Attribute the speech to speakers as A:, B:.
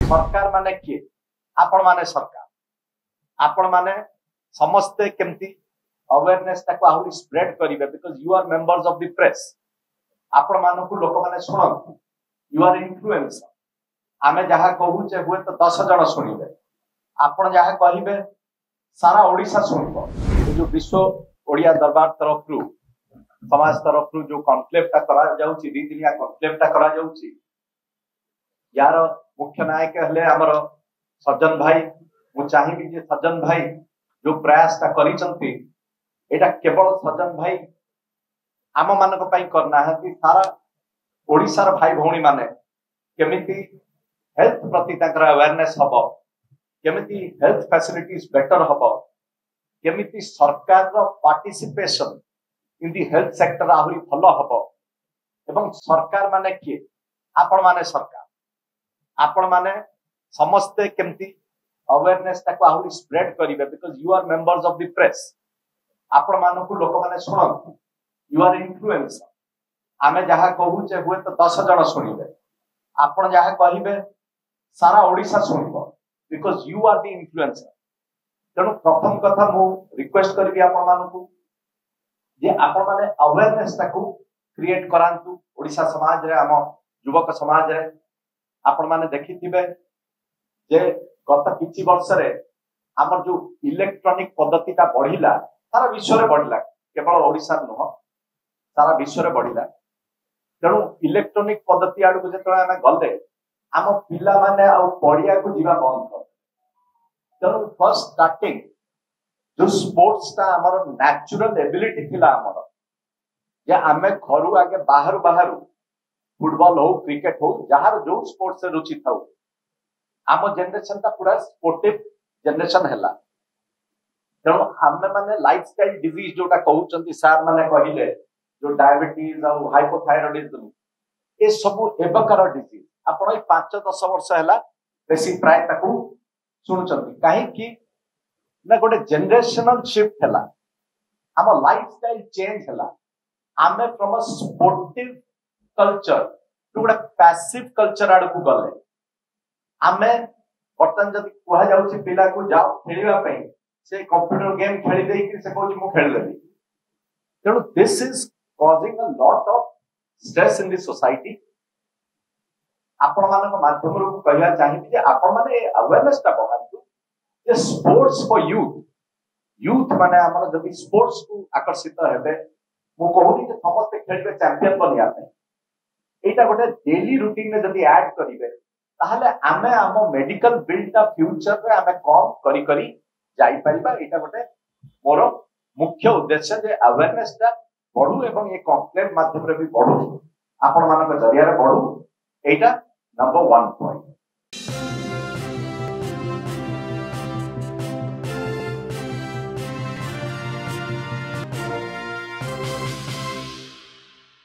A: सरकार माने किए आपण माने सरकार आपण माने समस्ते केमती अवेयरनेस ताको आहुरी स्प्रेड करिवे because you are members of the press आपण मानकु लोक माने सुनन यू आर इन्फ्लुएंसर आमे जहा कहू जे हुए तो 10 जण सुनिबे आपण जहा कहिबे सारा ओडिसा सुनबो जो विश्व ओडिया दरबार तरफ रु समाज तरफ रु जो कॉन्क्लेव ता करा जाउची दी दिनिया कॉन्क्लेव ता करा जाउची यार मुख्य नायक हले हमर सज्जन भाई मु चाहिबी जे सज्जन भाई जो प्रयास ता करिसंती एटा केवल सज्जन भाई आम मानक पई करना है सारा ओडिसा रो भाई भौणी माने केमिति हेल्थ प्रति ताकर अवेयरनेस हबो केमिति हेल्थ फैसिलिटीज बेटर हबो केमिति सरकार रो participation in the health sector आहुरी भलो हबो एवं सरकार माने किए आपण माने सरकार आपण माने समस्ते केमती अवेयरनेस ताको आहुरी स्प्रेड करिवे because you are members of the press आपण मानकु लोक माने सुनन यू आर इन्फ्लुएंसर आमे जहा कहू जे हुए तो 10 जण सुनिबे आपण जहा कहिबे सारा ओडिसा सुनिबो because you are the influencer तेणु प्रथम कथा मु रिक्वेस्ट करबी आपण मानकु जे आपण माने अवेयरनेस ताको क्रिएट करांतु ओडिसा समाज रे हम युवक समाज रे आपण माने देखिथिबे जे गत किछि वर्ष रे हमर जो इलेक्ट्रॉनिक पद्धति का बढ़िला सारा विश्व रे बढ़िला केवल ओडिसा न सारा विश्व रे बढ़िला तेणु इलेक्ट्रॉनिक पद्धति आडू को जेतरा हम गले हम पिला माने आ पड़िया को जीवा बंद कर तेणु फर्स्ट स्टार्टिंग जो स्पोर्ट्स ता हमर नेचुरल एबिलिटी थिला हमर जे हमें घरु आगे बाहर बाहर फुटबॉल हो क्रिकेट हो जहार जो स्पोर्ट्स से रुचि था आम जनरेशन ता पूरा स्पोर्टिव जनरेशन हैला तेणु आमे माने लाइफस्टाइल डिजीज जोटा कहउचंती सार माने कहिले जो डायबिटीज और हाइपोथायरॉइडिज्म ए सब एबकार डिजीज आपण ए 5-10 वर्ष हैला बेसी प्राय ताकू सुनचंती काहे कि ना गोटे जनरेशनल शिफ्ट हैला आम लाइफस्टाइल चेंज हैला आमे from a sportive culture to गोटे पैसिव कल्चर आड़ को गले आमे बर्तन जदि कहा जाउची पिला को जाओ खेलिबा पई से कंप्यूटर गेम खेली देई कि से कहूची मु खेल लेबी तेणु this is causing a lot of stress in the society आपण मानक माध्यम रो कहया चाहिबी जे आपण माने अवेयरनेस ता बढ़ातु जे स्पोर्ट्स फॉर यूथ माने हमर जदि स्पोर्ट्स को आकर्षित हेबे मु कहूनी जे समस्त खेलबे चैंपियन बनिया पे एटा गोटे डेली रूटीन में जदि ऐड करिवे ताहले आमे आम मेडिकल बिल ता फ्यूचर रे आमे कम करी करी जाई परिबा एटा गोटे मोर मुख्य उद्देश्य जे अवेयरनेस ता बढ़ू एवं ये कॉन्क्लेव माध्यम रे भी बढ़ू आपण मानक जरिया रे बढ़ू एटा नंबर 1 पॉइंट